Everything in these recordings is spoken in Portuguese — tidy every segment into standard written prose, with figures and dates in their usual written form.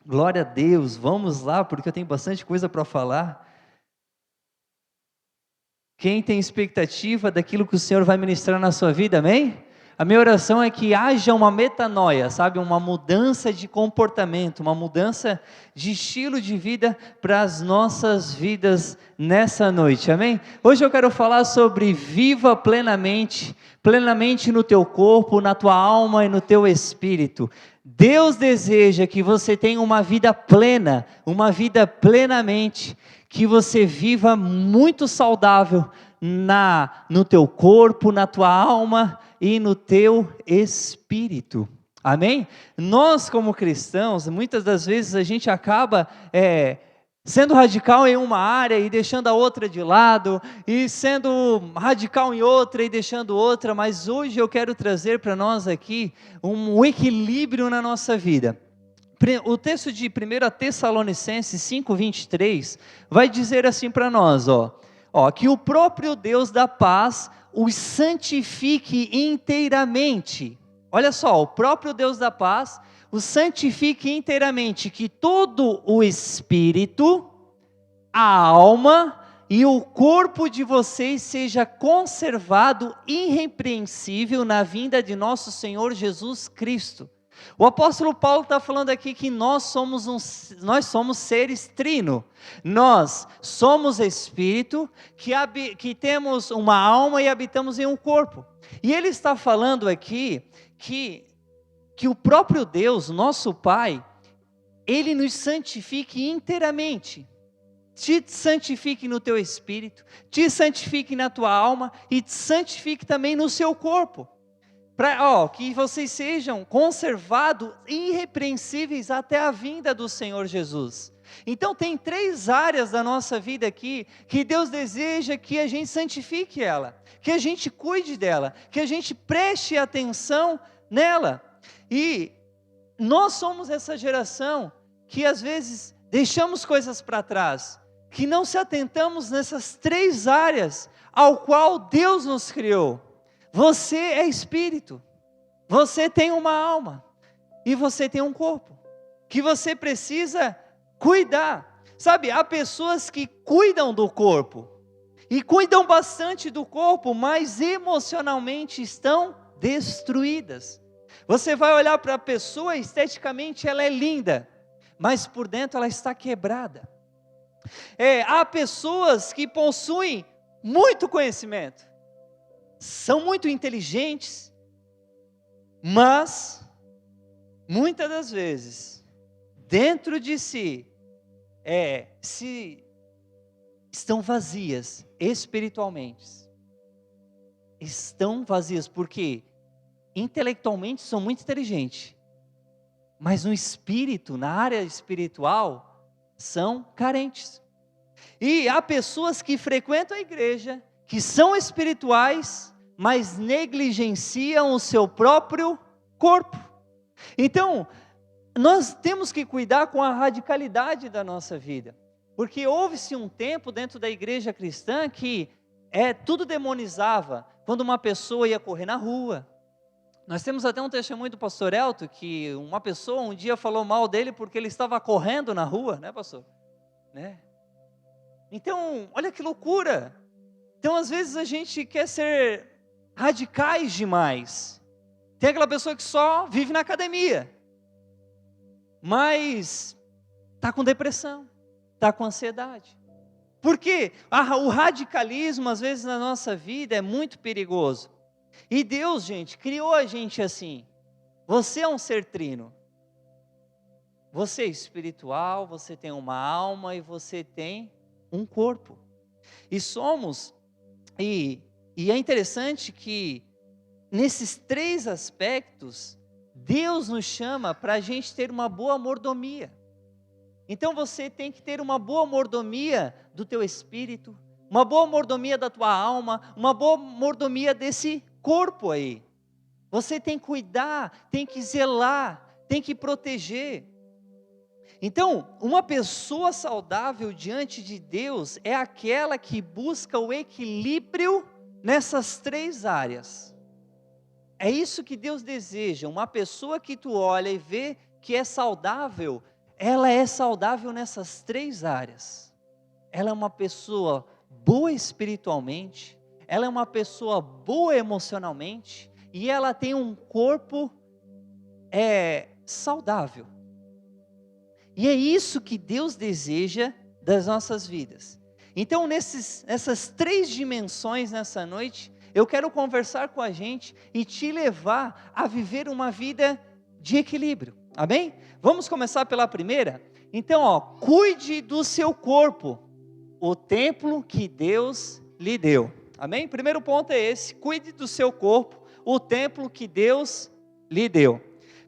Glória a Deus, vamos lá, porque eu tenho bastante coisa para falar. Quem tem expectativa daquilo que o Senhor vai ministrar na sua vida, amém? A minha oração é que haja uma metanoia, sabe? Uma mudança de comportamento, uma mudança de estilo de vida para as nossas vidas nessa noite, amém? Hoje eu quero falar sobre viva plenamente, plenamente no teu corpo, na tua alma e no teu espírito. Deus deseja que você tenha uma vida plena, uma vida plenamente, que você viva muito saudável no teu corpo, na tua alma e no teu espírito, amém? Nós como cristãos, muitas das vezes a gente acaba sendo radical em uma área e deixando a outra de lado, e sendo radical em outra e deixando outra, mas hoje eu quero trazer para nós aqui um equilíbrio na nossa vida. O texto de 1 Tessalonicenses 5:23 vai dizer assim para nós, que o próprio Deus da paz os santifique inteiramente. Olha só, o próprio Deus da paz os santifique inteiramente, que todo o espírito, a alma e o corpo de vocês seja conservado irrepreensível na vinda de nosso Senhor Jesus Cristo. O apóstolo Paulo está falando aqui que nós somos seres trino, nós somos espírito, que temos uma alma e habitamos em um corpo, e ele está falando aqui que o próprio Deus, nosso Pai, Ele nos santifique inteiramente, te santifique no teu espírito, te santifique na tua alma e te santifique também no seu corpo, que vocês sejam conservados irrepreensíveis até a vinda do Senhor Jesus. Então tem 3 áreas da nossa vida aqui, que Deus deseja que a gente santifique ela, que a gente cuide dela, que a gente preste atenção nela. E nós somos essa geração que às vezes deixamos coisas para trás, que não se atentamos nessas 3 áreas ao qual Deus nos criou. Você é espírito, você tem uma alma e você tem um corpo, que você precisa cuidar. Sabe, há pessoas que cuidam do corpo, e cuidam bastante do corpo, mas emocionalmente estão destruídas. Você vai olhar para a pessoa, esteticamente ela é linda, mas por dentro ela está quebrada. Há pessoas que possuem muito conhecimento, são muito inteligentes, mas muitas das vezes dentro de si estão vazias espiritualmente, estão vazias porque intelectualmente são muito inteligentes, mas no espírito, na área espiritual, são carentes. E há pessoas que frequentam a igreja, que são espirituais, mas negligenciam o seu próprio corpo. Então, nós temos que cuidar com a radicalidade da nossa vida, porque houve-se um tempo dentro da igreja cristã que tudo demonizava, quando uma pessoa ia correr na rua. Nós temos até um testemunho do pastor Elton, que uma pessoa um dia falou mal dele porque ele estava correndo na rua, né, pastor? Né? Então, olha que loucura. Então, às vezes a gente quer ser radicais demais. Tem aquela pessoa que só vive na academia, mas está com depressão, está com ansiedade. Por quê? O radicalismo, às vezes, na nossa vida é muito perigoso. E Deus, gente, criou a gente assim. Você é um ser trino. Você é espiritual, você tem uma alma e você tem um corpo. E é interessante que nesses 3 aspectos, Deus nos chama para a gente ter uma boa mordomia. Então você tem que ter uma boa mordomia do teu espírito, uma boa mordomia da tua alma, uma boa mordomia desse corpo aí. Você tem que cuidar, tem que zelar, tem que proteger. Então, uma pessoa saudável diante de Deus é aquela que busca o equilíbrio nessas 3 áreas. É isso que Deus deseja, uma pessoa que tu olha e vê que é saudável, ela é saudável nessas 3 áreas. Ela é uma pessoa boa espiritualmente, ela é uma pessoa boa emocionalmente, e ela tem um corpo saudável. E é isso que Deus deseja das nossas vidas. Então, nessas 3 dimensões nessa noite, eu quero conversar com a gente e te levar a viver uma vida de equilíbrio, amém? Vamos começar pela primeira? Então, cuide do seu corpo, o templo que Deus lhe deu, amém? Primeiro ponto é esse: cuide do seu corpo, o templo que Deus lhe deu.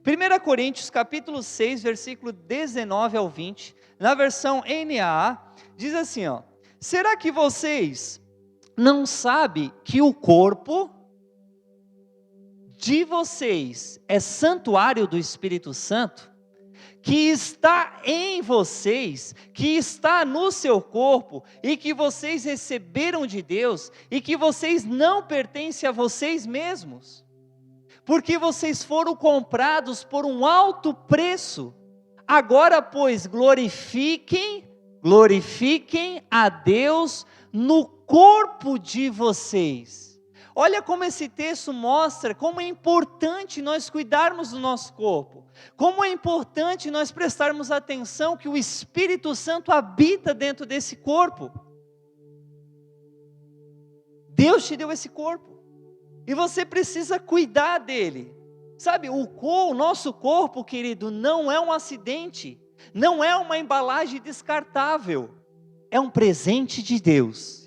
1 Coríntios capítulo 6, versículo 19 ao 20, na versão NAA, diz assim, será que vocês não sabem que o corpo de vocês é santuário do Espírito Santo, que está em vocês, que está no seu corpo, e que vocês receberam de Deus, e que vocês não pertencem a vocês mesmos? Porque vocês foram comprados por um alto preço. Agora, pois, glorifiquem a Deus no corpo de vocês. Olha como esse texto mostra como é importante nós cuidarmos do nosso corpo, como é importante nós prestarmos atenção que o Espírito Santo habita dentro desse corpo. Deus te deu esse corpo, e você precisa cuidar dele, sabe? O nosso corpo, querido, não é um acidente, não é uma embalagem descartável, é um presente de Deus.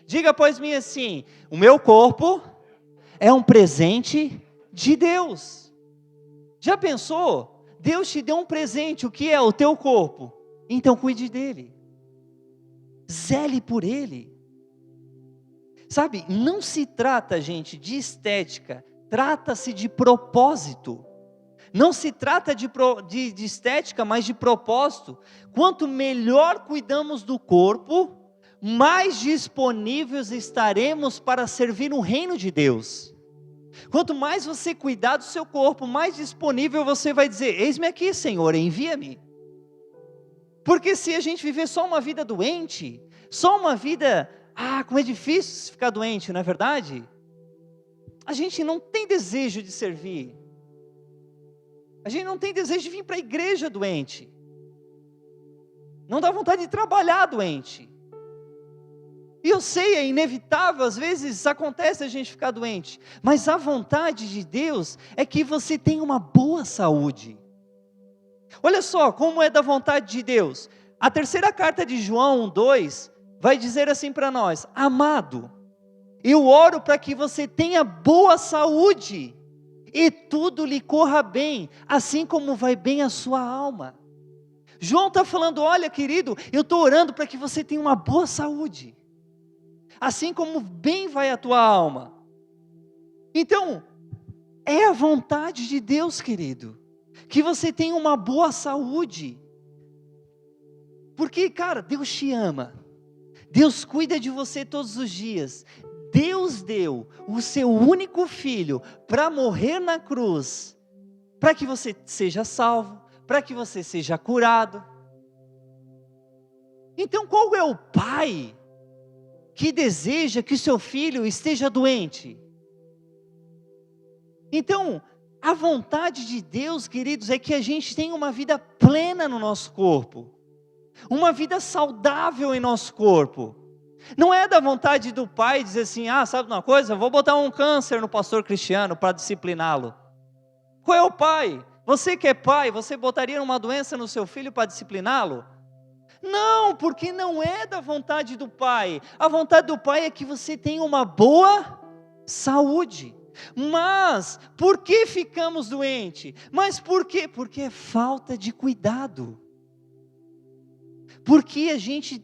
Diga após mim assim: o meu corpo é um presente de Deus. Já pensou? Deus te deu um presente, o que é o teu corpo? Então cuide dele, zele por ele. Sabe, não se trata, gente, de estética, trata-se de propósito. Não se trata de estética, mas de propósito. Quanto melhor cuidamos do corpo, mais disponíveis estaremos para servir o reino de Deus. Quanto mais você cuidar do seu corpo, mais disponível você vai dizer: eis-me aqui, Senhor, envia-me. Porque se a gente viver só uma vida doente, só uma vida, como é difícil ficar doente, não é verdade? A gente não tem desejo de servir. A gente não tem desejo de vir para a igreja doente. Não dá vontade de trabalhar doente. E eu sei, é inevitável, às vezes acontece a gente ficar doente. Mas a vontade de Deus é que você tenha uma boa saúde. Olha só como é da vontade de Deus. A 3ª carta de João 2 vai dizer assim para nós: amado, eu oro para que você tenha boa saúde e tudo lhe corra bem, assim como vai bem a sua alma. João está falando: olha, querido, eu estou orando para que você tenha uma boa saúde, assim como bem vai a tua alma. Então, é a vontade de Deus, querido, que você tenha uma boa saúde. Porque, cara, Deus te ama, Deus cuida de você todos os dias. Deus deu o seu único filho para morrer na cruz, para que você seja salvo, para que você seja curado. Então, qual é o pai que deseja que o seu filho esteja doente? Então, a vontade de Deus, queridos, é que a gente tenha uma vida plena no nosso corpo, uma vida saudável em nosso corpo. Não é da vontade do pai dizer assim: sabe uma coisa, eu vou botar um câncer no pastor Cristiano para discipliná-lo. Qual é o pai? Você que é pai, você botaria uma doença no seu filho para discipliná-lo? Não, porque não é da vontade do pai. A vontade do pai é que você tenha uma boa saúde. Mas, por que ficamos doentes? Mas por quê? Porque é falta de cuidado. Porque a gente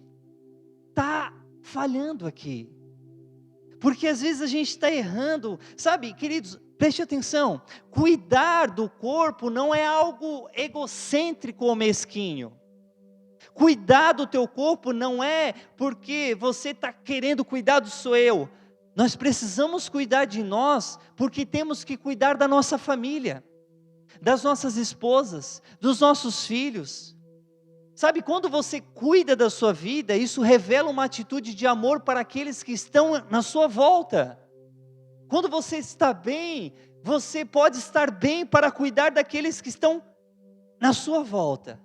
está falhando aqui. Porque às vezes a gente está errando. Sabe, queridos, preste atenção. Cuidar do corpo não é algo egocêntrico ou mesquinho. Cuidar do teu corpo não é porque você está querendo cuidar do sou eu. Nós precisamos cuidar de nós, porque temos que cuidar da nossa família, das nossas esposas, dos nossos filhos. Sabe, quando você cuida da sua vida, isso revela uma atitude de amor para aqueles que estão na sua volta. Quando você está bem, você pode estar bem para cuidar daqueles que estão na sua volta.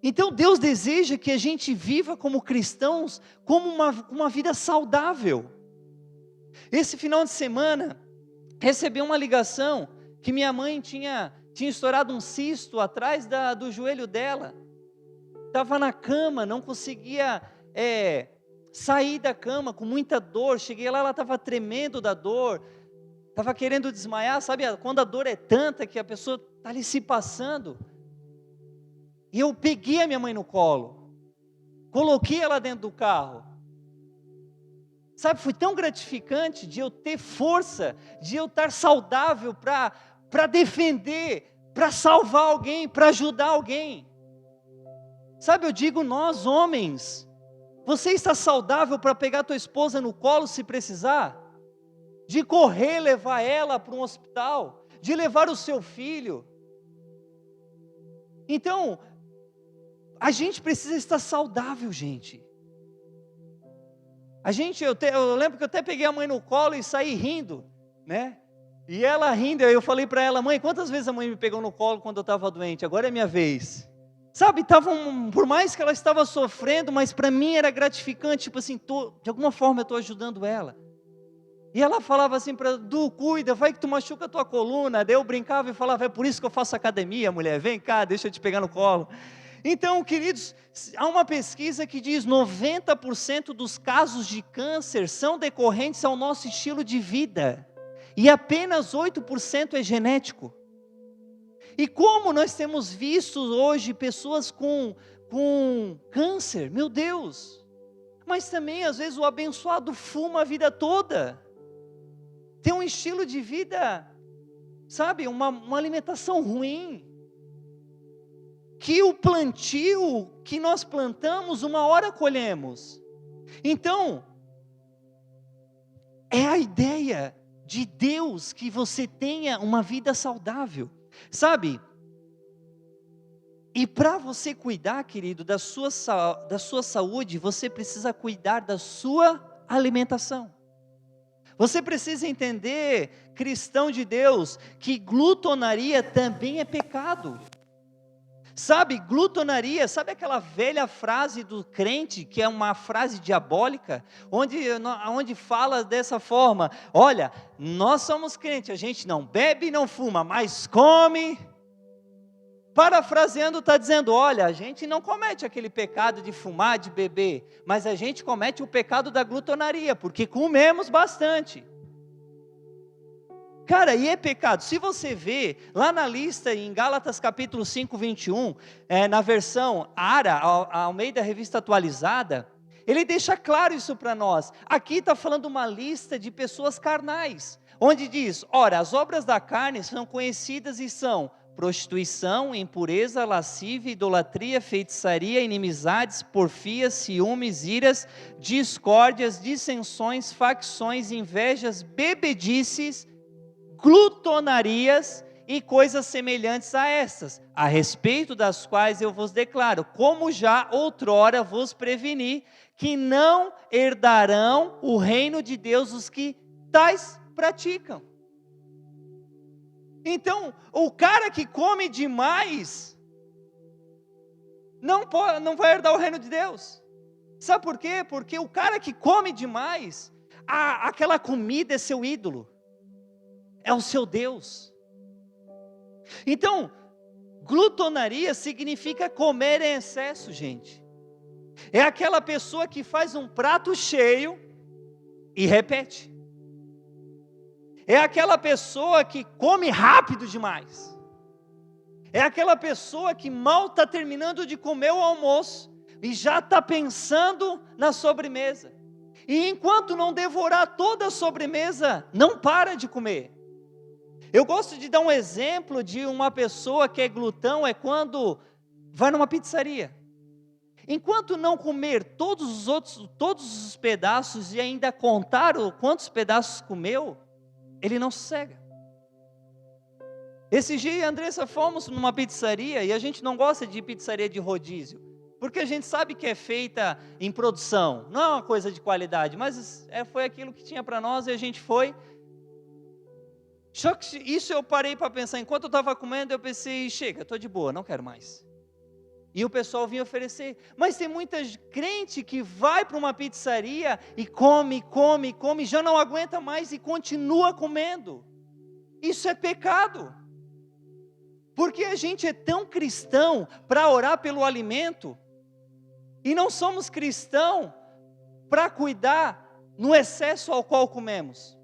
Então Deus deseja que a gente viva como cristãos, como uma vida saudável. Esse final de semana, recebi uma ligação que minha mãe tinha estourado um cisto atrás do joelho dela. Estava na cama, não conseguia sair da cama, com muita dor. Cheguei lá, ela estava tremendo da dor, estava querendo desmaiar, sabe? Quando a dor é tanta que a pessoa está ali se passando. E eu peguei a minha mãe no colo, coloquei ela dentro do carro. Sabe, foi tão gratificante de eu ter força, de eu estar saudável para defender, para salvar alguém, para ajudar alguém. Sabe, eu digo nós homens, você está saudável para pegar tua esposa no colo se precisar? De correr, levar ela para um hospital, de levar o seu filho. Então, a gente precisa estar saudável, gente. Eu lembro que eu até peguei a mãe no colo e saí rindo, né? E ela rindo, eu falei para ela: mãe, quantas vezes a mãe me pegou no colo quando eu estava doente? Agora é minha vez. Sabe, por mais que ela estava sofrendo, mas para mim era gratificante, tipo assim, de alguma forma eu estou ajudando ela. E ela falava assim para Du, cuida, vai que tu machuca a tua coluna. Daí eu brincava e falava: é por isso que eu faço academia, mulher, vem cá, deixa eu te pegar no colo. Então, queridos, há uma pesquisa que diz 90% dos casos de câncer são decorrentes ao nosso estilo de vida, e apenas 8% é genético. E como nós temos visto hoje pessoas com câncer, meu Deus, mas também às vezes o abençoado fuma a vida toda, tem um estilo de vida, sabe, uma alimentação ruim, que o plantio que nós plantamos, uma hora colhemos. Então, é a ideia de Deus que você tenha uma vida saudável, sabe? E para você cuidar, querido, da sua saúde, você precisa cuidar da sua alimentação. Você precisa entender, cristão de Deus, que glutonaria também é pecado. Sabe, glutonaria, sabe aquela velha frase do crente, que é uma frase diabólica, onde fala dessa forma: olha, nós somos crentes, a gente não bebe e não fuma, mas come. Parafraseando, está dizendo: olha, a gente não comete aquele pecado de fumar, de beber, mas a gente comete o pecado da glutonaria, porque comemos bastante. Cara, e é pecado. Se você vê, lá na lista em Gálatas capítulo 5, 21, na versão ARA, a Almeida Revista Atualizada, ele deixa claro isso para nós. Aqui está falando uma lista de pessoas carnais, onde diz: ora, as obras da carne são conhecidas e são prostituição, impureza, lascívia, idolatria, feitiçaria, inimizades, porfias, ciúmes, iras, discórdias, dissensões, facções, invejas, bebedices, glutonarias e coisas semelhantes a estas, a respeito das quais eu vos declaro, como já outrora vos preveni, que não herdarão o reino de Deus os que tais praticam. Então, o cara que come demais não vai herdar o reino de Deus. Sabe por quê? Porque o cara que come demais, aquela comida é seu ídolo, é o seu Deus. Então, glutonaria significa comer em excesso, gente. É aquela pessoa que faz um prato cheio e repete. É aquela pessoa que come rápido demais. É aquela pessoa que mal está terminando de comer o almoço e já está pensando na sobremesa. E enquanto não devorar toda a sobremesa, não para de comer. Eu gosto de dar um exemplo de uma pessoa que é glutão, é quando vai numa pizzaria. Enquanto não comer todos os pedaços e ainda contar quantos pedaços comeu, ele não sossega. Esse dia, Andressa, fomos numa pizzaria, e a gente não gosta de pizzaria de rodízio. Porque a gente sabe que é feita em produção, não é uma coisa de qualidade, mas foi aquilo que tinha para nós e a gente foi. Só que isso eu parei para pensar, enquanto eu estava comendo, eu pensei, chega, estou de boa, não quero mais. E o pessoal vinha oferecer, mas tem muita crente que vai para uma pizzaria e come, já não aguenta mais e continua comendo. Isso é pecado. Porque a gente é tão cristão para orar pelo alimento, e não somos cristãos para cuidar no excesso ao qual comemos.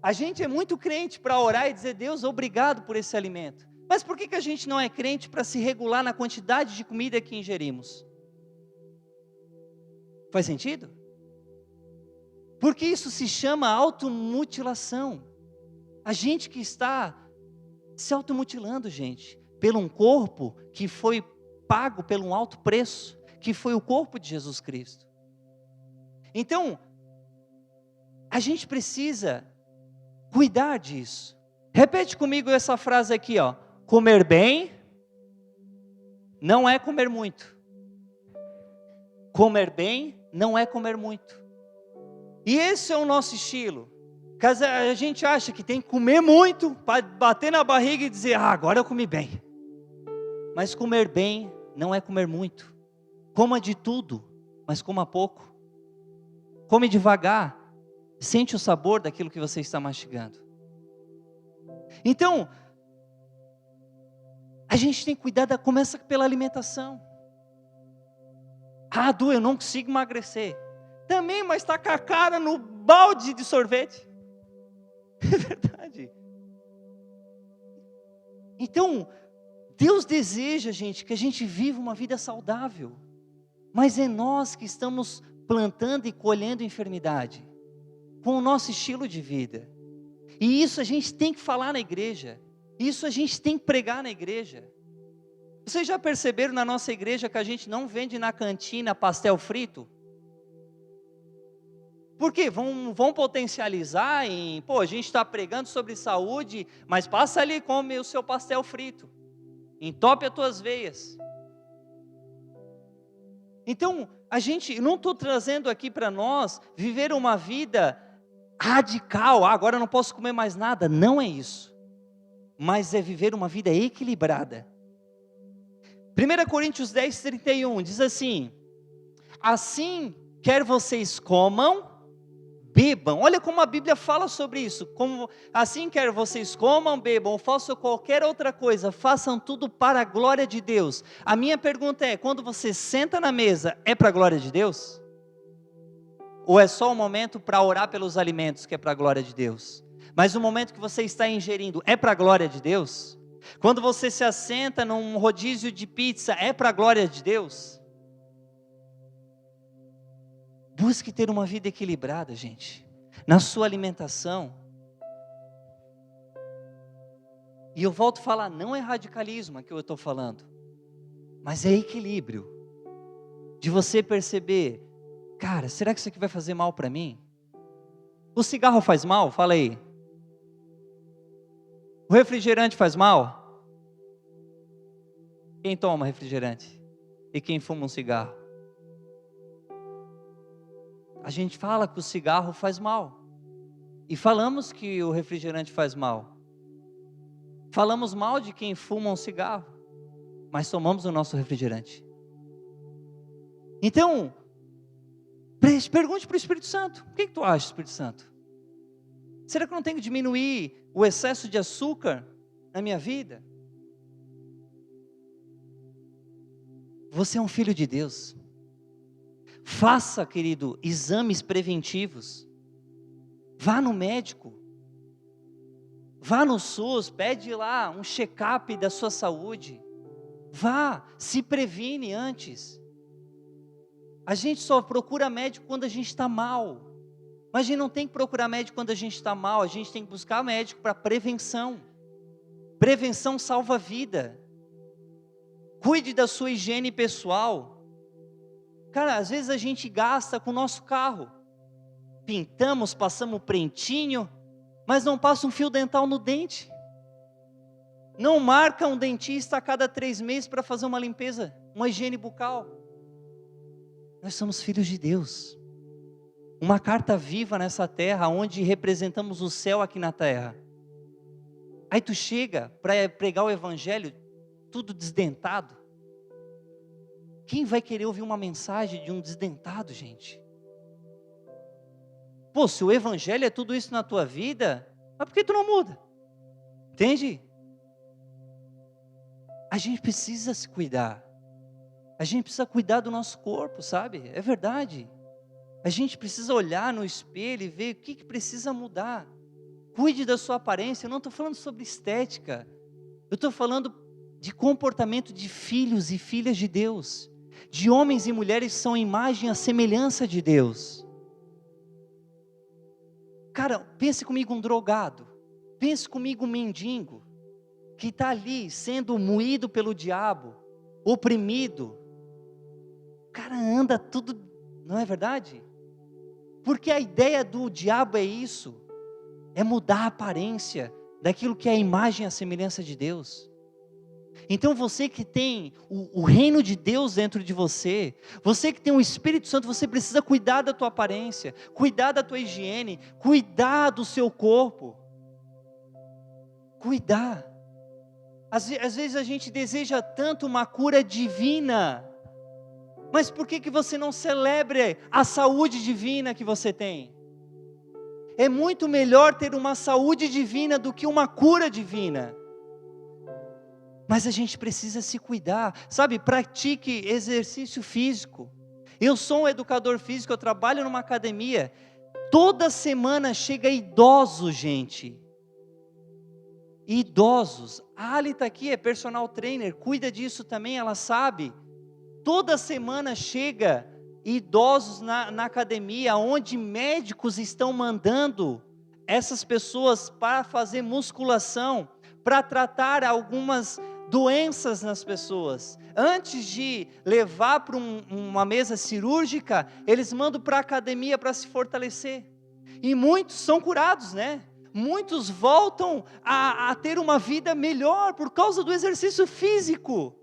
A gente é muito crente para orar e dizer, Deus, obrigado por esse alimento. Mas por que a gente não é crente para se regular na quantidade de comida que ingerimos? Faz sentido? Porque isso se chama automutilação. A gente que está se automutilando, gente, pelo um corpo que foi pago pelo um alto preço, que foi o corpo de Jesus Cristo. Então, a gente precisa cuidar disso. Repete comigo essa frase aqui, ó. Comer bem não é comer muito. Comer bem não é comer muito. E esse é o nosso estilo. Caso a gente acha que tem que comer muito para bater na barriga e dizer, agora eu comi bem. Mas comer bem não é comer muito. Coma de tudo, mas coma pouco. Come devagar. Sente o sabor daquilo que você está mastigando. Então, a gente tem que cuidar, começa pela alimentação. Du, eu não consigo emagrecer. Também, mas está com a cara no balde de sorvete. É verdade. Então, Deus deseja, gente, que a gente viva uma vida saudável. Mas é nós que estamos plantando e colhendo enfermidade, com o nosso estilo de vida. E isso a gente tem que falar na igreja. Isso a gente tem que pregar na igreja. Vocês já perceberam na nossa igreja que a gente não vende na cantina pastel frito? Por quê? Vão potencializar em, a gente está pregando sobre saúde, mas passa ali e come o seu pastel frito. Entope as tuas veias. Então, não estou trazendo aqui para nós viver uma vida radical, agora eu não posso comer mais nada. Não é isso. Mas é viver uma vida equilibrada. 1 Coríntios 10, 31 diz assim: assim quer vocês comam, bebam. Olha como a Bíblia fala sobre isso. Assim quer vocês comam, bebam, ou façam qualquer outra coisa, façam tudo para a glória de Deus. A minha pergunta é, quando você senta na mesa, é para a glória de Deus? Ou é só um momento para orar pelos alimentos, que é para a glória de Deus? Mas o momento que você está ingerindo, é para a glória de Deus? Quando você se assenta num rodízio de pizza, é para a glória de Deus? Busque ter uma vida equilibrada, gente, na sua alimentação. E eu volto a falar, não é radicalismo que eu estou falando, mas é equilíbrio. De você perceber, cara, será que isso aqui vai fazer mal para mim? O cigarro faz mal? Fala aí. O refrigerante faz mal? Quem toma refrigerante? E quem fuma um cigarro? A gente fala que o cigarro faz mal. E falamos que o refrigerante faz mal. Falamos mal de quem fuma um cigarro. Mas tomamos o nosso refrigerante. Então, pergunte para o Espírito Santo. O que tu acha, Espírito Santo? Será que eu não tenho que diminuir o excesso de açúcar na minha vida? Você é um filho de Deus. Faça, querido, exames preventivos. Vá no médico. Vá no SUS, pede lá um check-up da sua saúde. Vá, se previne antes. A gente só procura médico quando a gente está mal. Mas a gente não tem que procurar médico quando a gente está mal. A gente tem que buscar médico para prevenção. Prevenção salva a vida. Cuide da sua higiene pessoal. Cara, às vezes a gente gasta com o nosso carro. Pintamos, passamos prentinho, mas não passa um fio dental no dente. não marca um dentista a cada 3 meses para fazer uma limpeza, uma higiene bucal. Nós somos filhos de Deus. Uma carta viva nessa terra, onde representamos o céu aqui na terra. Aí tu chega para pregar o evangelho, tudo desdentado. Quem vai querer ouvir uma mensagem de um desdentado, gente? Pô, se o evangelho é tudo isso na tua vida, mas por que tu não muda? Entende? A gente precisa se cuidar. A gente precisa cuidar do nosso corpo, sabe? É verdade. A gente precisa olhar no espelho e ver o que precisa mudar. Cuide da sua aparência. Eu não estou falando sobre estética. Eu estou falando de comportamento de filhos e filhas de Deus. De homens e mulheres que são imagem e semelhança de Deus. Cara, pense comigo um drogado. Pense comigo um mendigo. Que está ali sendo moído pelo diabo. Oprimido. O cara anda tudo, não é verdade? Porque a ideia do diabo é isso. É mudar a aparência daquilo que é a imagem e a semelhança de Deus. Então você que tem o reino de Deus dentro de você, você que tem o Espírito Santo, você precisa cuidar da tua aparência, cuidar da tua higiene, cuidar do seu corpo. Cuidar. Às vezes a gente deseja tanto uma cura divina, mas por que você não celebra a saúde divina que você tem? É muito melhor ter uma saúde divina do que uma cura divina. Mas a gente precisa se cuidar, sabe? Pratique exercício físico. Eu sou um educador físico, eu trabalho numa academia. Toda semana chega idoso, gente. Idosos. A Ali está aqui, é personal trainer, cuida disso também, ela sabe. Toda semana chega idosos na academia, onde médicos estão mandando essas pessoas para fazer musculação, para tratar algumas doenças nas pessoas. Antes de levar para uma mesa cirúrgica, eles mandam para a academia para se fortalecer. E muitos são curados, né? Muitos voltam a ter uma vida melhor por causa do exercício físico.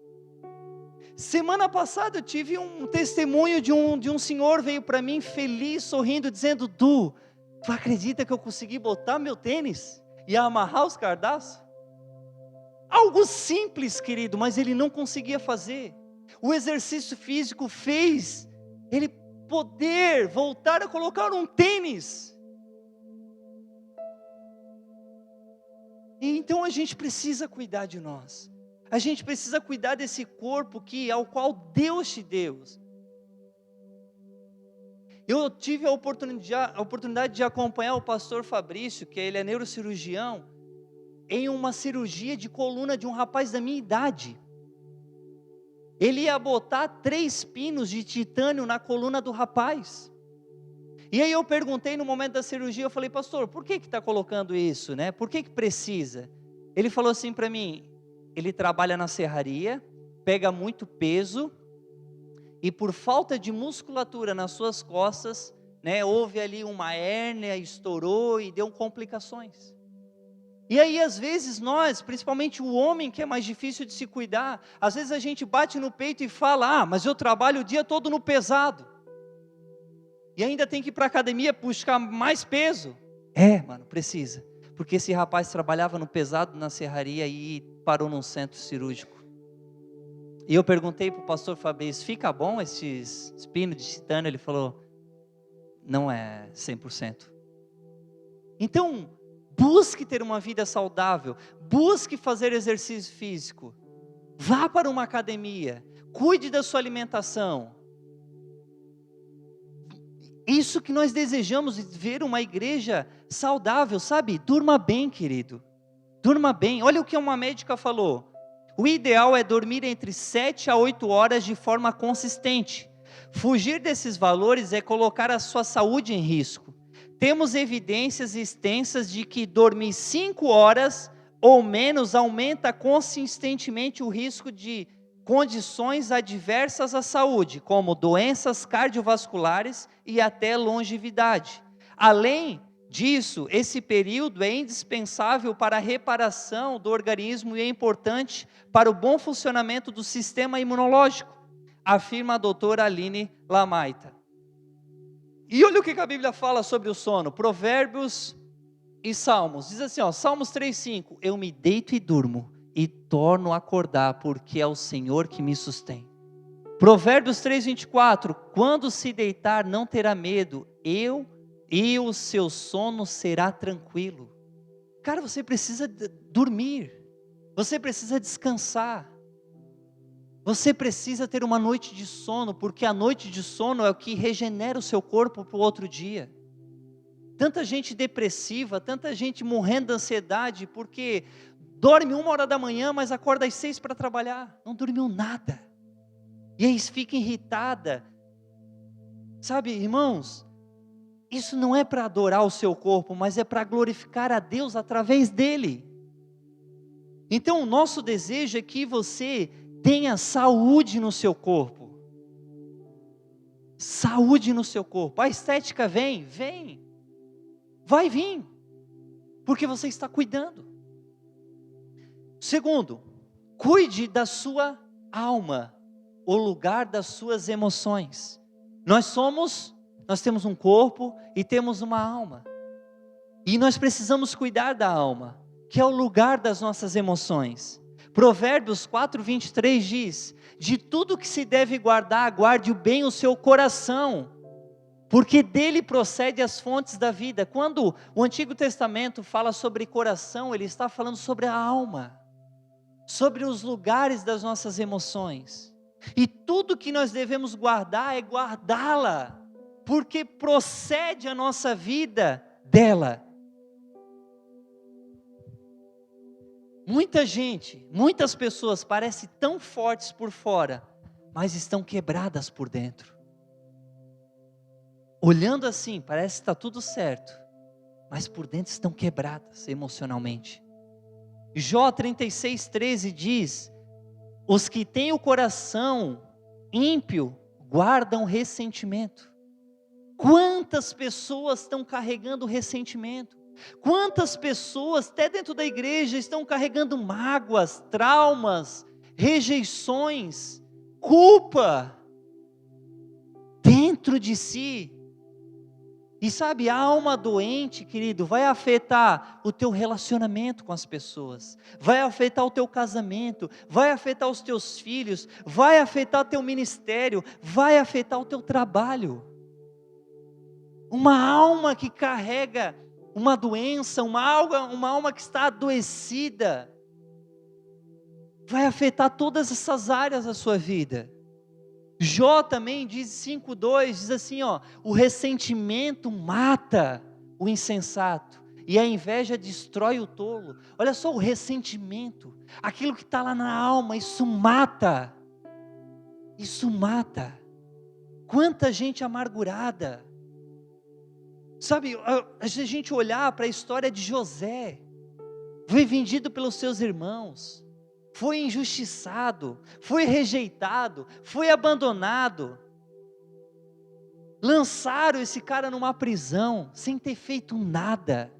Semana passada eu tive um testemunho de um senhor, veio para mim feliz, sorrindo, dizendo: tu acredita que eu consegui botar meu tênis e amarrar os cardaços? Algo simples, querido, mas ele não conseguia fazer. O exercício físico fez ele poder voltar a colocar um tênis. E então a gente precisa cuidar de nós. A gente precisa cuidar desse corpo ao qual Deus te deu. Eu tive a oportunidade de acompanhar o pastor Fabrício, que ele é neurocirurgião, em uma cirurgia de coluna de um rapaz da minha idade. Ele ia botar 3 pinos de titânio na coluna do rapaz. E aí eu perguntei no momento da cirurgia, eu falei: pastor, por que está colocando isso, né? Por que precisa? Ele falou assim para mim: ele trabalha na serraria, pega muito peso, e por falta de musculatura nas suas costas, né, houve ali uma hérnia, estourou e deu complicações. E aí às vezes nós, principalmente o homem que é mais difícil de se cuidar, às vezes a gente bate no peito e fala: mas eu trabalho o dia todo no pesado, e ainda tem que ir para a academia buscar mais peso. Mano, precisa, porque esse rapaz trabalhava no pesado na serraria e parou num centro cirúrgico. E eu perguntei para o pastor Fabrício: fica bom esses pinos de titânio? Ele falou: não é 100%. Então, busque ter uma vida saudável, busque fazer exercício físico, vá para uma academia, cuide da sua alimentação. Isso que nós desejamos, ver uma igreja saudável, sabe? Durma bem, querido, durma bem. Olha o que uma médica falou: o ideal é dormir entre 7 a 8 horas de forma consistente. Fugir desses valores é colocar a sua saúde em risco. Temos evidências extensas de que dormir 5 horas ou menos aumenta consistentemente o risco de condições adversas à saúde, como doenças cardiovasculares e até longevidade, além disso, esse período é indispensável para a reparação do organismo e é importante para o bom funcionamento do sistema imunológico, afirma a doutora Aline Lamaita. E olha o que a Bíblia fala sobre o sono, Provérbios e Salmos, diz assim, Salmos 3,5, eu me deito e durmo, e torno a acordar, porque é o Senhor que me sustém. Provérbios 3,24, quando se deitar não terá medo, e o seu sono será tranquilo. Cara, você precisa dormir, você precisa descansar, você precisa ter uma noite de sono, porque a noite de sono é o que regenera o seu corpo para o outro dia. Tanta gente depressiva, tanta gente morrendo de ansiedade, porque dorme 1h da manhã, mas acorda às 6 para trabalhar, não dormiu nada, e aí fica irritada, sabe, irmãos, isso não é para adorar o seu corpo, mas é para glorificar a Deus através dele. Então o nosso desejo é que você tenha saúde no seu corpo, saúde no seu corpo. A estética vem, vai vir, porque você está cuidando. Segundo, cuide da sua alma, o lugar das suas emoções. Nós temos um corpo e temos uma alma, e nós precisamos cuidar da alma, que é o lugar das nossas emoções. Provérbios 4,23 diz, de tudo que se deve guardar, guarde bem o seu coração, porque dele procede as fontes da vida. Quando o Antigo Testamento fala sobre coração, ele está falando sobre a alma, sobre os lugares das nossas emoções, e tudo que nós devemos guardar é guardá-la, porque procede a nossa vida dela. Muitas pessoas parecem tão fortes por fora, mas estão quebradas por dentro. Olhando assim, parece que está tudo certo, mas por dentro estão quebradas emocionalmente. Jó 36,13 diz, os que têm o coração ímpio guardam ressentimento. Quantas pessoas estão carregando ressentimento? Quantas pessoas, até dentro da igreja, estão carregando mágoas, traumas, rejeições, culpa, dentro de si? E sabe, a alma doente, querido, vai afetar o teu relacionamento com as pessoas, vai afetar o teu casamento, vai afetar os teus filhos, vai afetar o teu ministério, vai afetar o teu trabalho. Uma alma que carrega uma doença, uma alma que está adoecida, vai afetar todas essas áreas da sua vida. Jó também diz 5,2, diz assim, o ressentimento mata o insensato, e a inveja destrói o tolo. Olha só o ressentimento, aquilo que está lá na alma, isso mata, quanta gente amargurada. Sabe, a gente olhar para a história de José, foi vendido pelos seus irmãos, foi injustiçado, foi rejeitado, foi abandonado, lançaram esse cara numa prisão, sem ter feito nada,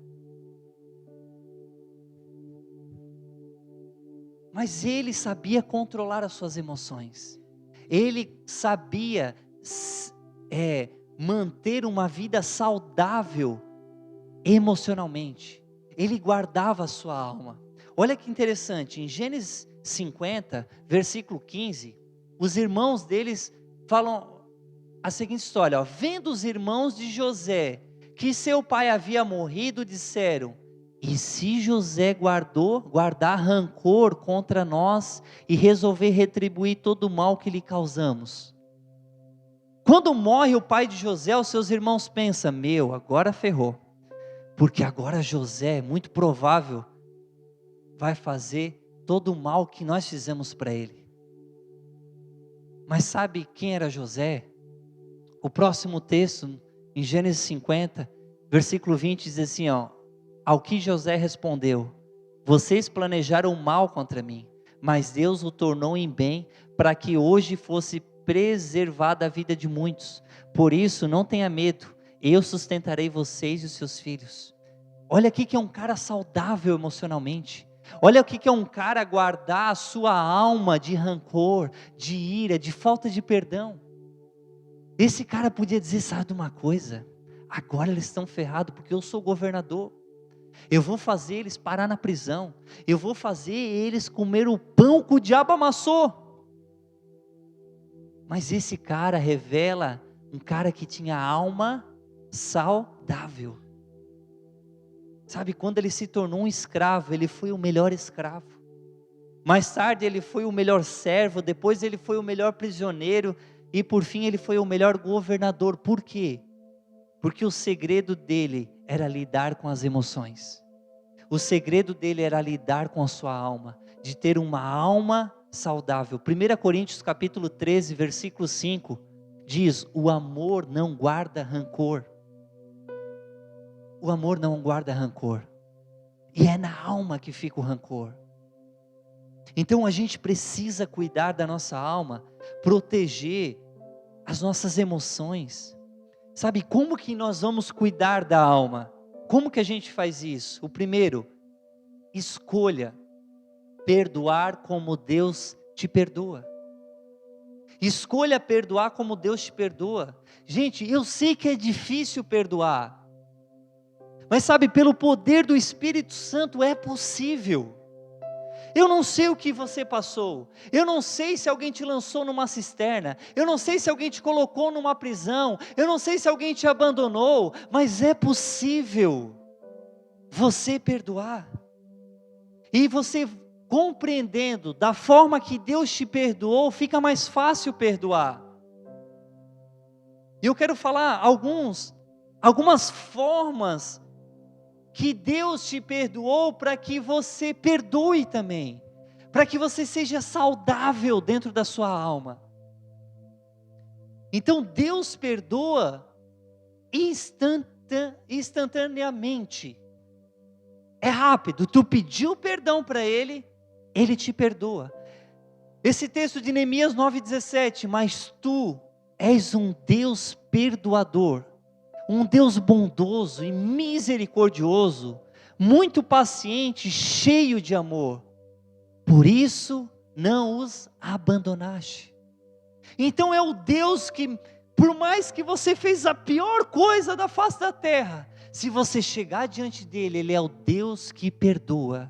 mas ele sabia controlar as suas emoções, ele sabia manter uma vida saudável emocionalmente, ele guardava a sua alma. Olha que interessante, em Gênesis 50, versículo 15, os irmãos deles falam a seguinte história, vendo os irmãos de José, que seu pai havia morrido, disseram, e se José guardar rancor contra nós, e resolver retribuir todo o mal que lhe causamos? Quando morre o pai de José, os seus irmãos pensam, agora ferrou, porque agora José, muito provável, vai fazer todo o mal que nós fizemos para ele. Mas sabe quem era José? O próximo texto, em Gênesis 50, versículo 20, diz assim, ao que José respondeu, vocês planejaram mal contra mim, mas Deus o tornou em bem, para que hoje fosse preservada a vida de muitos. Por isso não tenha medo, eu sustentarei vocês e os seus filhos. Olha aqui que é um cara saudável emocionalmente. Olha o que é um cara guardar a sua alma de rancor, de ira, de falta de perdão. Esse cara podia dizer, sabe de uma coisa? Agora eles estão ferrados porque eu sou governador. Eu vou fazer eles parar na prisão. Eu vou fazer eles comer o pão que o diabo amassou. Mas esse cara revela um cara que tinha alma saudável. Sabe, quando ele se tornou um escravo, ele foi o melhor escravo. Mais tarde ele foi o melhor servo, depois ele foi o melhor prisioneiro e por fim ele foi o melhor governador. Por quê? Porque o segredo dele era lidar com as emoções. O segredo dele era lidar com a sua alma, de ter uma alma saudável. 1 Coríntios capítulo 13, versículo 5, diz, o amor não guarda rancor. O amor não guarda rancor. E é na alma que fica o rancor. Então a gente precisa cuidar da nossa alma, proteger as nossas emoções. Sabe como que nós vamos cuidar da alma? Como que a gente faz isso? O primeiro, escolha perdoar como Deus te perdoa. Escolha perdoar como Deus te perdoa. Gente, eu sei que é difícil perdoar. Mas sabe, pelo poder do Espírito Santo é possível. Eu não sei o que você passou. Eu não sei se alguém te lançou numa cisterna. Eu não sei se alguém te colocou numa prisão. Eu não sei se alguém te abandonou. Mas é possível você perdoar. E você compreendendo da forma que Deus te perdoou, fica mais fácil perdoar. E eu quero falar algumas formas que Deus te perdoou para que você perdoe também, para que você seja saudável dentro da sua alma. Então Deus perdoa instantaneamente, é rápido, tu pediu perdão para Ele, Ele te perdoa. Esse texto de Neemias 9,17, mas tu és um Deus perdoador, um Deus bondoso e misericordioso, muito paciente, cheio de amor, por isso não os abandonaste. Então é o Deus que, por mais que você fez a pior coisa da face da terra, se você chegar diante dele, ele é o Deus que perdoa,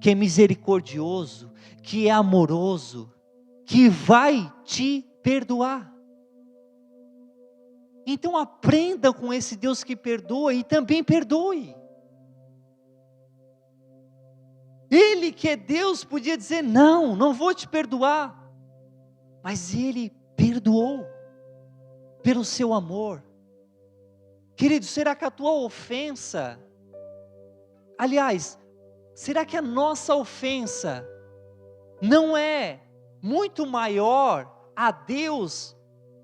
que é misericordioso, que é amoroso, que vai te perdoar. Então aprenda com esse Deus que perdoa e também perdoe. Ele que é Deus podia dizer, não vou te perdoar. Mas Ele perdoou, pelo seu amor. Querido, será que a tua ofensa, aliás, será que a nossa ofensa não é muito maior a Deus,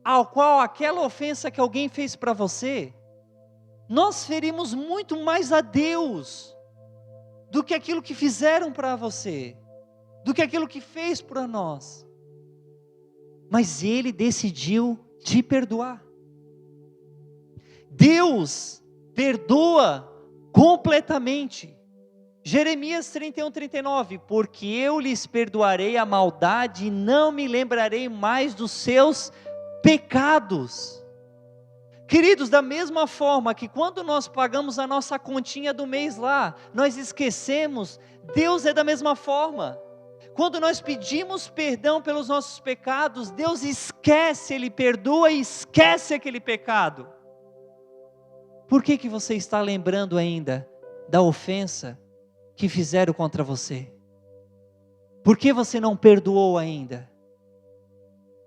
ao qual aquela ofensa que alguém fez para você? Nós ferimos muito mais a Deus, do que aquilo que fizeram para você, do que aquilo que fez para nós. Mas Ele decidiu te perdoar. Deus perdoa completamente. Jeremias 31:39, porque eu lhes perdoarei a maldade e não me lembrarei mais dos seus pecados. Queridos, da mesma forma que quando nós pagamos a nossa continha do mês lá, nós esquecemos, Deus é da mesma forma. Quando nós pedimos perdão pelos nossos pecados, Deus esquece, Ele perdoa e esquece aquele pecado. Por que você está lembrando ainda da ofensa que fizeram contra você? Por que você não perdoou ainda?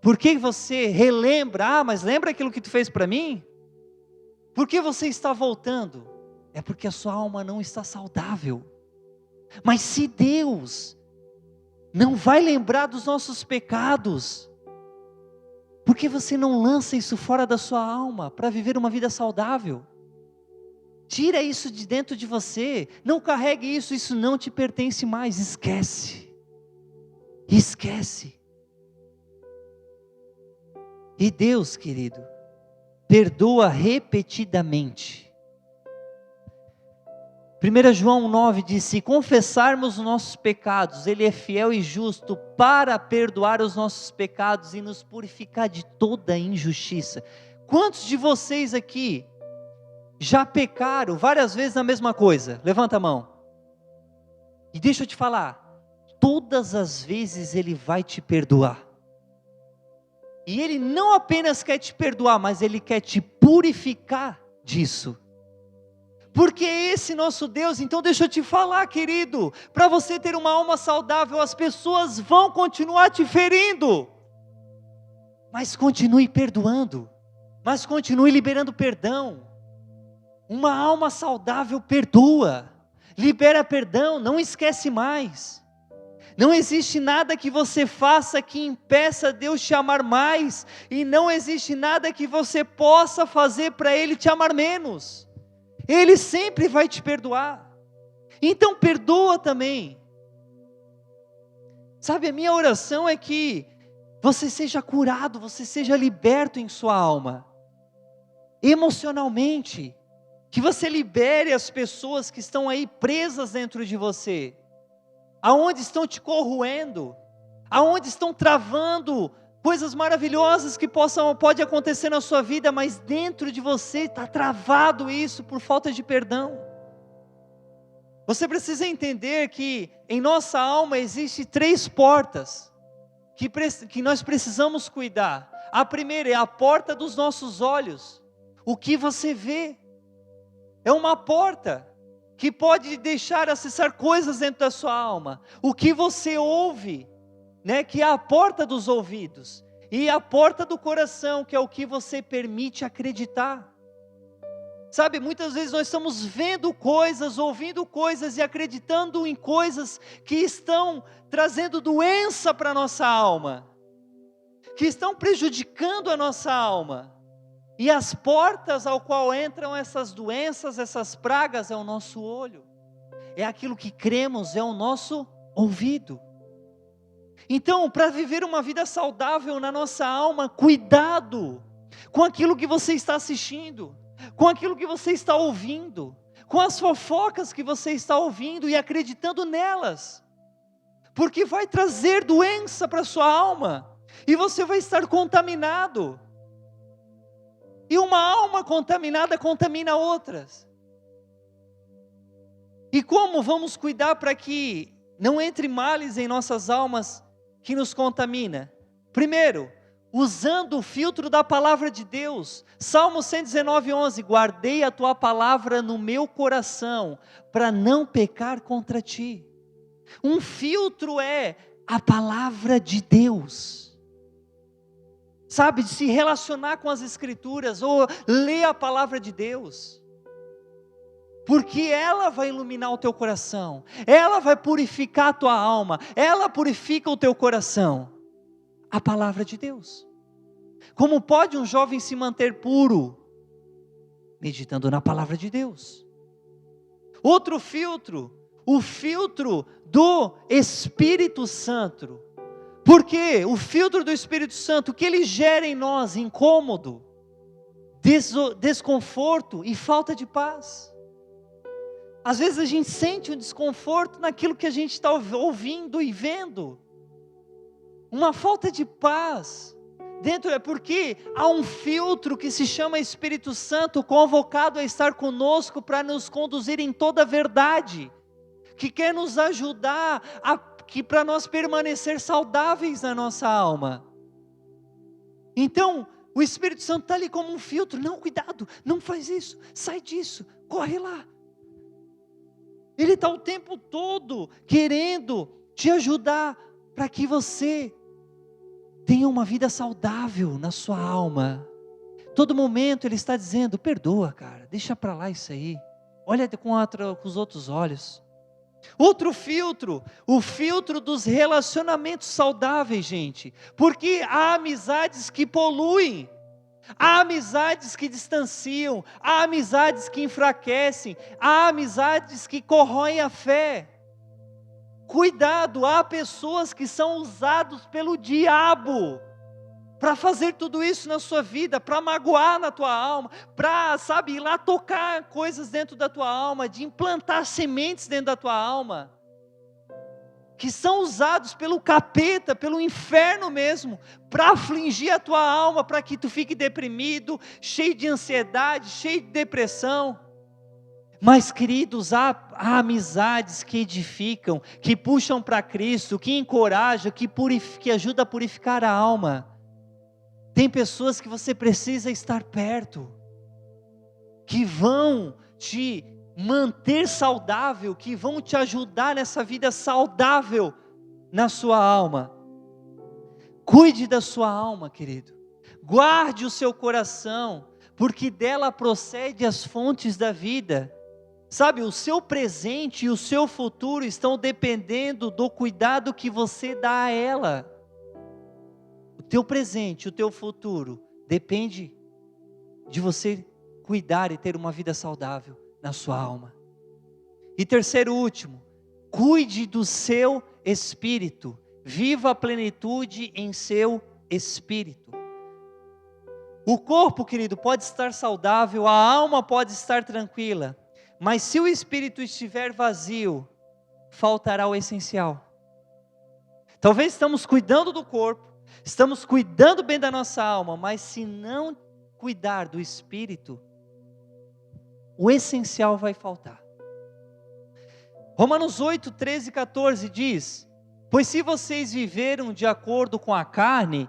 Por que você relembra? Mas lembra aquilo que tu fez para mim? Por que você está voltando? É porque a sua alma não está saudável. Mas se Deus não vai lembrar dos nossos pecados, por que você não lança isso fora da sua alma para viver uma vida saudável? Tira isso de dentro de você, não carregue isso, isso não te pertence mais, esquece. E Deus, querido, perdoa repetidamente. 1 João 9 diz: se confessarmos os nossos pecados, Ele é fiel e justo para perdoar os nossos pecados e nos purificar de toda injustiça. Quantos de vocês aqui já pecaram várias vezes na mesma coisa? Levanta a mão. E deixa eu te falar, todas as vezes Ele vai te perdoar. E Ele não apenas quer te perdoar, mas Ele quer te purificar disso. Porque é esse nosso Deus. Então deixa eu te falar, querido, para você ter uma alma saudável, as pessoas vão continuar te ferindo, mas continue perdoando, mas continue liberando perdão. Uma alma saudável perdoa, libera perdão, não esquece mais. Não existe nada que você faça que impeça Deus te amar mais, e não existe nada que você possa fazer para Ele te amar menos. Ele sempre vai te perdoar. Então perdoa também. Sabe, a minha oração é que você seja curado, você seja liberto em sua alma, emocionalmente, que você libere as pessoas que estão aí presas dentro de você, aonde estão te corroendo, aonde estão travando coisas maravilhosas que pode acontecer na sua vida, mas dentro de você está travado isso por falta de perdão. Você precisa entender que em nossa alma existem 3 portas que nós precisamos cuidar. A primeira é a porta dos nossos olhos. O que você vê é uma porta que pode deixar acessar coisas dentro da sua alma. O que você ouve, que é a porta dos ouvidos, e a porta do coração, que é o que você permite acreditar. Sabe, muitas vezes nós estamos vendo coisas, ouvindo coisas e acreditando em coisas que estão trazendo doença para a nossa alma, que estão prejudicando a nossa alma. E as portas ao qual entram essas doenças, essas pragas, é o nosso olho, é aquilo que cremos, é o nosso ouvido. Então, para viver uma vida saudável na nossa alma, cuidado com aquilo que você está assistindo, com aquilo que você está ouvindo, com as fofocas que você está ouvindo e acreditando nelas, porque vai trazer doença para a sua alma, e você vai estar contaminado, e uma alma contaminada contamina outras. E como vamos cuidar para que não entre males em nossas almas que nos contamina? Primeiro, usando o filtro da palavra de Deus. Salmo 119:11, guardei a tua palavra no meu coração, para não pecar contra ti. Um filtro é a palavra de Deus. Sabe, de se relacionar com as escrituras, ou ler a palavra de Deus. Porque ela vai iluminar o teu coração, ela vai purificar a tua alma, ela purifica o teu coração. A palavra de Deus. Como pode um jovem se manter puro? Meditando na palavra de Deus. Outro filtro, o filtro do Espírito Santo. Porque o filtro do Espírito Santo, o que ele gera em nós? Incômodo, desconforto e falta de paz. Às vezes a gente sente um desconforto naquilo que a gente está ouvindo e vendo. Uma falta de paz. Dentro é porque há um filtro que se chama Espírito Santo, convocado a estar conosco para nos conduzir em toda a verdade. Que quer nos ajudar para nós permanecer saudáveis na nossa alma. Então, o Espírito Santo está ali como um filtro. Não, cuidado, não faz isso, sai disso, corre lá. Ele está o tempo todo querendo te ajudar para que você tenha uma vida saudável na sua alma. Todo momento Ele está dizendo, perdoa, cara, deixa para lá isso aí. Olha com os outros olhos. Outro filtro, o filtro dos relacionamentos saudáveis, gente. Porque há amizades que poluem. Há amizades que distanciam, há amizades que enfraquecem, há amizades que corroem a fé. Cuidado, há pessoas que são usadas pelo diabo para fazer tudo isso na sua vida, para magoar na tua alma, para, sabe, ir lá tocar coisas dentro da tua alma, de implantar sementes dentro da tua alma, que são usados pelo capeta, pelo inferno mesmo, para afligir a tua alma, para que tu fique deprimido, cheio de ansiedade, cheio de depressão. Mas, queridos, há amizades que edificam, que puxam para Cristo, que encorajam, que ajudam a purificar a alma. Tem pessoas que você precisa estar perto, que vão te manter saudável, que vão te ajudar nessa vida saudável na sua alma. Cuide da sua alma, querido. Guarde o seu coração, porque dela procede as fontes da vida. Sabe, o seu presente e o seu futuro estão dependendo do cuidado que você dá a ela. O teu presente, o teu futuro, depende de você cuidar e ter uma vida saudável na sua alma. E terceiro e último, cuide do seu espírito. Viva a plenitude em seu espírito. O corpo, querido, pode estar saudável, a alma pode estar tranquila, mas se o espírito estiver vazio, faltará o essencial. Talvez estamos cuidando do corpo, estamos cuidando bem da nossa alma, mas se não cuidar do espírito, o essencial vai faltar. Romanos 8, 13 e 14 diz: pois se vocês viveram de acordo com a carne,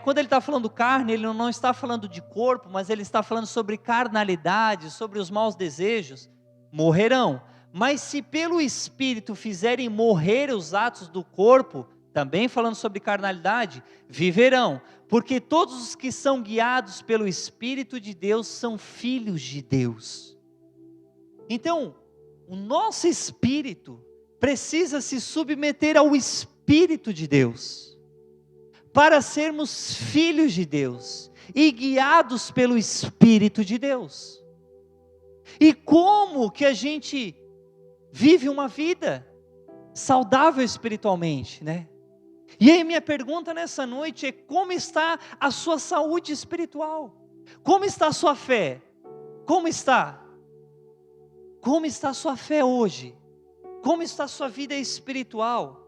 quando ele está falando carne, ele não está falando de corpo, mas ele está falando sobre carnalidade, sobre os maus desejos, morrerão. Mas se pelo Espírito fizerem morrer os atos do corpo, também falando sobre carnalidade, viverão. Porque todos os que são guiados pelo Espírito de Deus são filhos de Deus. Então, o nosso espírito precisa se submeter ao Espírito de Deus, para sermos filhos de Deus e guiados pelo Espírito de Deus. E como que a gente vive uma vida saudável espiritualmente, E aí minha pergunta nessa noite é: como está a sua saúde espiritual? Como está a sua fé? Como está? Como está a sua fé hoje? Como está a sua vida espiritual?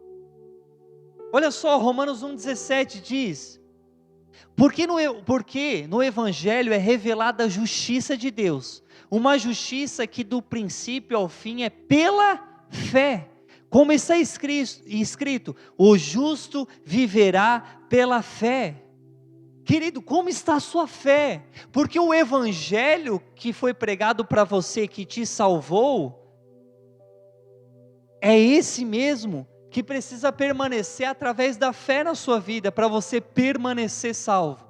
Olha só, Romanos 1,17 diz: porque no Evangelho é revelada a justiça de Deus, uma justiça que do princípio ao fim é pela fé, como está escrito, o justo viverá pela fé. Querido, como está a sua fé? Porque o Evangelho que foi pregado para você, que te salvou, é esse mesmo que precisa permanecer através da fé na sua vida, para você permanecer salvo.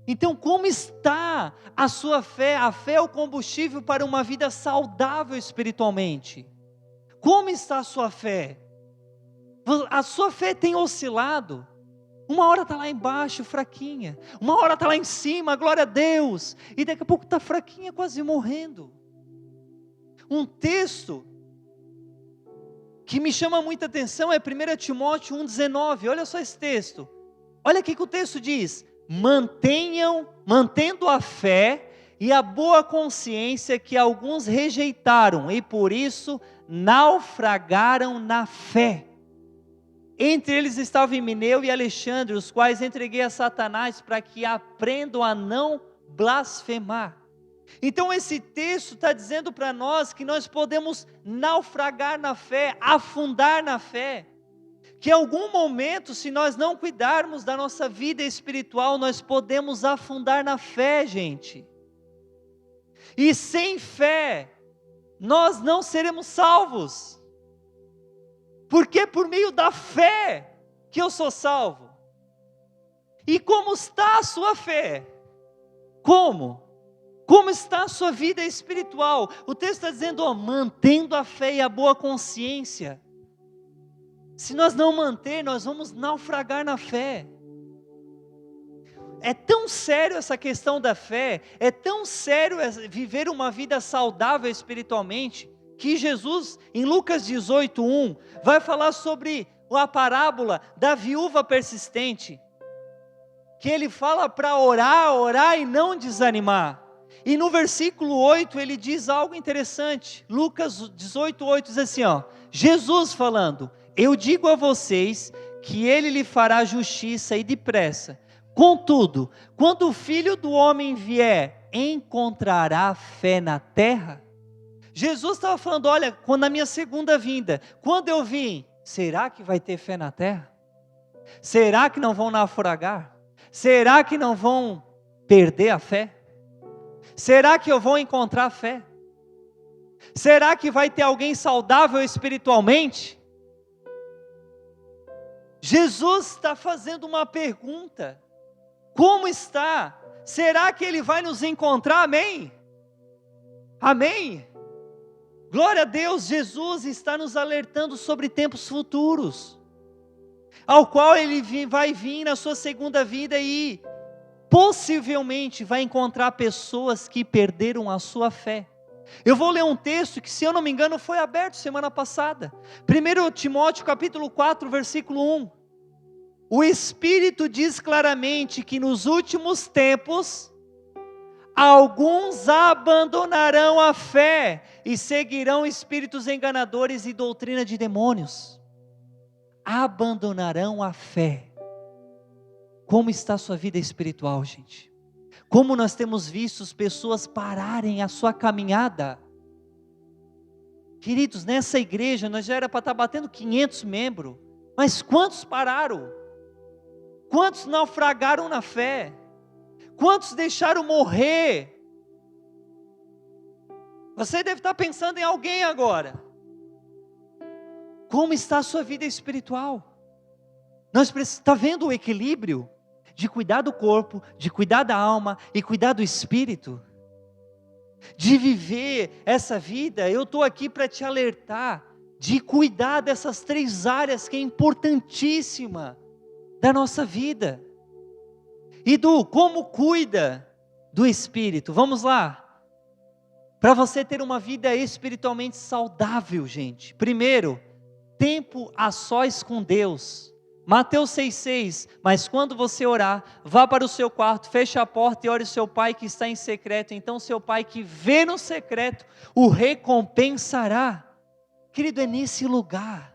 Então, como está a sua fé? A fé é o combustível para uma vida saudável espiritualmente. Como está a sua fé? A sua fé tem oscilado. Uma hora está lá embaixo, fraquinha. Uma hora está lá em cima, glória a Deus. E daqui a pouco está fraquinha, quase morrendo. Um texto que me chama muita atenção é 1 Timóteo 1,19. Olha só esse texto. Olha o que o texto diz: mantendo a fé e a boa consciência que alguns rejeitaram e por isso naufragaram na fé. Entre eles estavam Himeneu e Alexandre, os quais entreguei a Satanás para que aprendam a não blasfemar. Então esse texto está dizendo para nós que nós podemos naufragar na fé, afundar na fé, que em algum momento, se nós não cuidarmos da nossa vida espiritual, nós podemos afundar na fé, gente. E sem fé, nós não seremos salvos. Porque é por meio da fé que eu sou salvo. E como está a sua fé? Como? Como está a sua vida espiritual? O texto está dizendo, mantendo a fé e a boa consciência. Se nós não manter, nós vamos naufragar na fé. É tão sério essa questão da fé, é tão sério viver uma vida saudável espiritualmente, que Jesus, em Lucas 18:1, vai falar sobre a parábola da viúva persistente. que ele fala para orar, orar e não desanimar. E no versículo 8 ele diz algo interessante. Lucas 18:8 diz assim, Jesus falando: eu digo a vocês que ele lhe fará justiça e depressa. Contudo, quando o Filho do Homem vier, encontrará fé na terra? Jesus estava falando, olha, quando na minha segunda vinda, quando eu vim, será que vai ter fé na terra? Será que não vão naufragar? Será que não vão perder a fé? Será que eu vou encontrar fé? Será que vai ter alguém saudável espiritualmente? Jesus está fazendo uma pergunta: como está? Será que Ele vai nos encontrar? Amém? Amém? Glória a Deus, Jesus está nos alertando sobre tempos futuros, ao qual Ele vai vir na sua segunda vinda e possivelmente vai encontrar pessoas que perderam a sua fé. Eu vou ler um texto que, se eu não me engano, foi aberto semana passada. 1 Timóteo capítulo 4, versículo 1. O Espírito diz claramente que nos últimos tempos, alguns abandonarão a fé e seguirão espíritos enganadores e doutrina de demônios. Abandonarão a fé. Como está a sua vida espiritual, gente? Como nós temos visto pessoas pararem a sua caminhada? Queridos, nessa igreja nós já era para estar batendo 500 membros, mas quantos pararam? Quantos naufragaram na fé? Quantos deixaram morrer? Você deve estar pensando em alguém agora. Como está a sua vida espiritual? Está vendo o equilíbrio de cuidar do corpo, de cuidar da alma e cuidar do espírito? De viver essa vida? Eu estou aqui para te alertar, de cuidar dessas 3 áreas que é importantíssima da nossa vida. E do como cuida do espírito. Vamos lá. Para você ter uma vida espiritualmente saudável, gente. Primeiro, tempo a sós com Deus. Mateus 6,6, mas quando você orar, vá para o seu quarto, feche a porta e ore o seu pai que está em secreto, então seu pai que vê no secreto, o recompensará. Querido, é nesse lugar,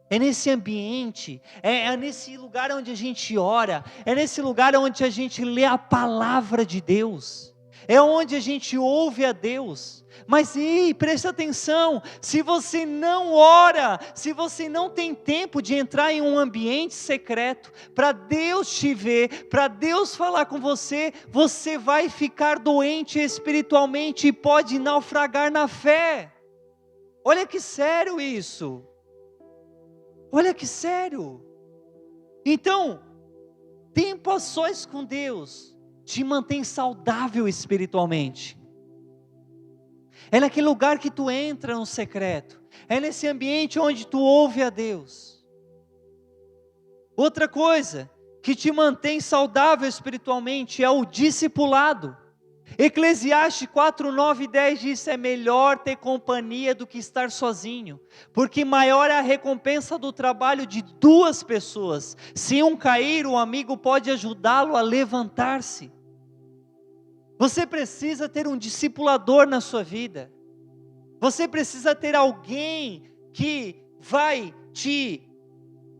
é nesse ambiente, é nesse lugar onde a gente ora, é nesse lugar onde a gente lê a palavra de Deus, é onde a gente ouve a Deus. Mas presta atenção, se você não ora, se você não tem tempo de entrar em um ambiente secreto, para Deus te ver, para Deus falar com você, você vai ficar doente espiritualmente e pode naufragar na fé. Olha que sério isso, olha que sério. Então, tempo a sós com Deus, te mantém saudável espiritualmente. É naquele lugar que tu entra no secreto. É nesse ambiente onde tu ouve a Deus. Outra coisa que te mantém saudável espiritualmente é o discipulado. Eclesiastes 4, 9 e 10 diz: é melhor ter companhia do que estar sozinho, porque maior é a recompensa do trabalho de 2 pessoas. Se um cair, o amigo pode ajudá-lo a levantar-se. Você precisa ter um discipulador na sua vida. Você precisa ter alguém que vai te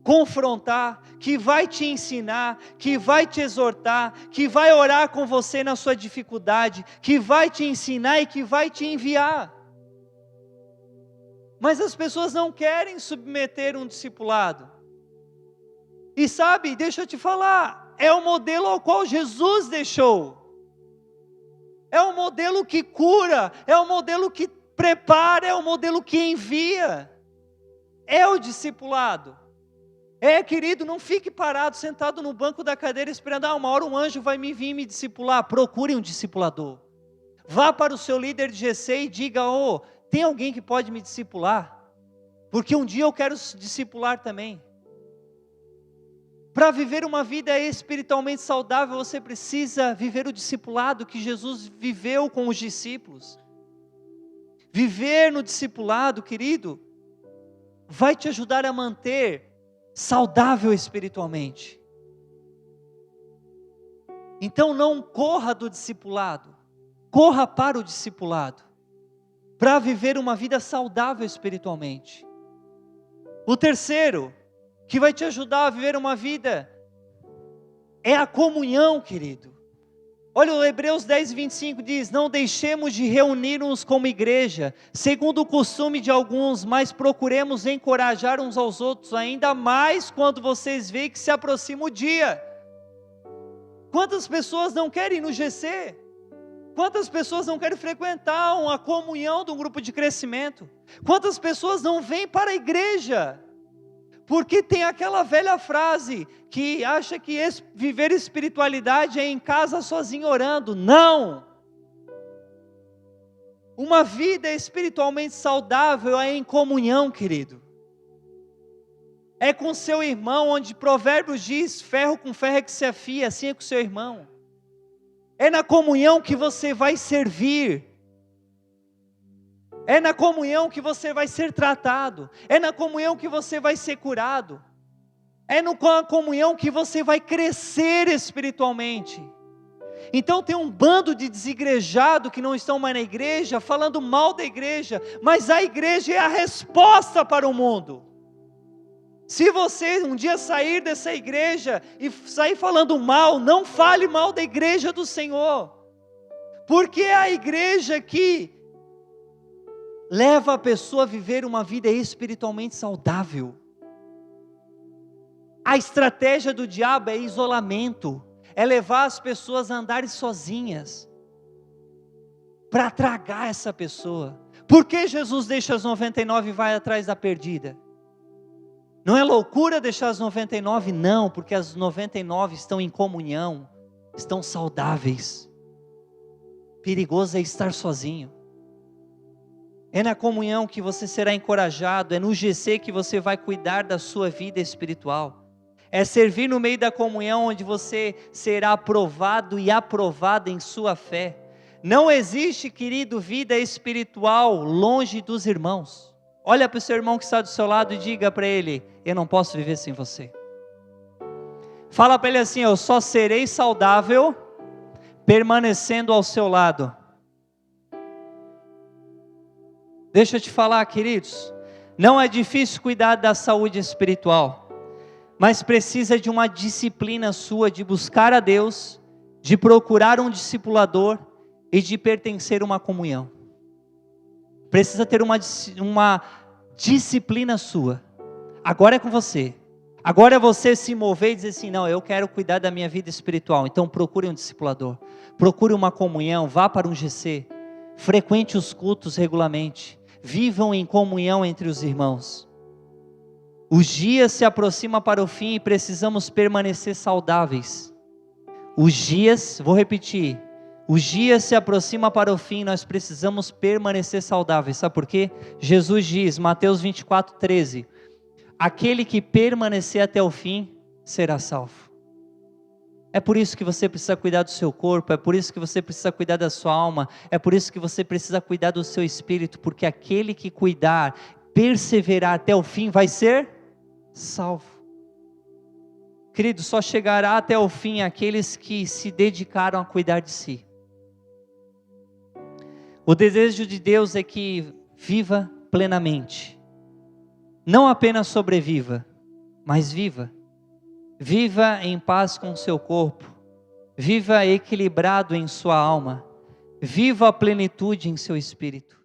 confrontar, que vai te ensinar, que vai te exortar, que vai orar com você na sua dificuldade, que vai te ensinar e que vai te enviar. Mas as pessoas não querem submeter um discipulado. E sabe, deixa eu te falar, é o modelo ao qual Jesus deixou. É o modelo que cura, é o modelo que prepara, é o modelo que envia. É o discipulado. Querido, não fique parado, sentado no banco da cadeira esperando, uma hora um anjo vai me vir me discipular. Procure um discipulador. Vá para o seu líder de GC e diga: tem alguém que pode me discipular? Porque um dia eu quero discipular também. Para viver uma vida espiritualmente saudável, você precisa viver o discipulado que Jesus viveu com os discípulos. Viver no discipulado, querido, vai te ajudar a manter saudável espiritualmente. Então não corra do discipulado, corra para o discipulado, para viver uma vida saudável espiritualmente. O terceiro, que vai te ajudar a viver uma vida, é a comunhão, querido. Olha, o Hebreus 10, 25 diz: não deixemos de reunir-nos como igreja, segundo o costume de alguns, mas procuremos encorajar uns aos outros, ainda mais quando vocês veem que se aproxima o dia. Quantas pessoas não querem ir no GC? Quantas pessoas não querem frequentar uma comunhão de um grupo de crescimento? Quantas pessoas não vêm para a igreja? Porque tem aquela velha frase que acha que viver espiritualidade é em casa sozinho orando. Não! Uma vida espiritualmente saudável é em comunhão, querido. É com seu irmão, onde Provérbios diz: ferro com ferro é que se afia, assim é com seu irmão. É na comunhão que você vai servir. É na comunhão que você vai ser tratado. É na comunhão que você vai ser curado. É na comunhão que você vai crescer espiritualmente. Então tem um bando de desigrejado que não estão mais na igreja, falando mal da igreja, mas a igreja é a resposta para o mundo. Se você um dia sair dessa igreja e sair falando mal, não fale mal da igreja do Senhor, porque é a igreja que leva a pessoa a viver uma vida espiritualmente saudável. A estratégia do diabo é isolamento, é levar as pessoas a andarem sozinhas, para tragar essa pessoa. Por que Jesus deixa as 99 e vai atrás da perdida? Não é loucura deixar as 99? Não, porque as 99 estão em comunhão, estão saudáveis. Perigoso é estar sozinho. É na comunhão que você será encorajado, é no GC que você vai cuidar da sua vida espiritual. É servir no meio da comunhão onde você será aprovado e aprovada em sua fé. Não existe, querido, vida espiritual longe dos irmãos. Olha para o seu irmão que está do seu lado e diga para ele: eu não posso viver sem você. Fala para ele assim: eu só serei saudável permanecendo ao seu lado. Deixa eu te falar, queridos, não é difícil cuidar da saúde espiritual, mas precisa de uma disciplina sua de buscar a Deus, de procurar um discipulador e de pertencer a uma comunhão. Precisa ter uma disciplina sua. Agora é com você. Agora é você se mover e dizer assim: não, eu quero cuidar da minha vida espiritual. Então procure um discipulador, procure uma comunhão, vá para um GC, frequente os cultos regularmente, vivam em comunhão entre os irmãos. Os dias se aproximam para o fim e precisamos permanecer saudáveis. Os dias, vou repetir, os dias se aproximam para o fim, nós precisamos permanecer saudáveis. Sabe por quê? Jesus diz, Mateus 24, 13, aquele que permanecer até o fim, será salvo. É por isso que você precisa cuidar do seu corpo, é por isso que você precisa cuidar da sua alma, é por isso que você precisa cuidar do seu espírito, porque aquele que cuidar, perseverar até o fim, vai ser salvo. Querido, só chegará até o fim aqueles que se dedicaram a cuidar de si. O desejo de Deus é que viva plenamente. Não apenas sobreviva, mas viva. Viva em paz com o seu corpo. Viva equilibrado em sua alma. Viva a plenitude em seu espírito.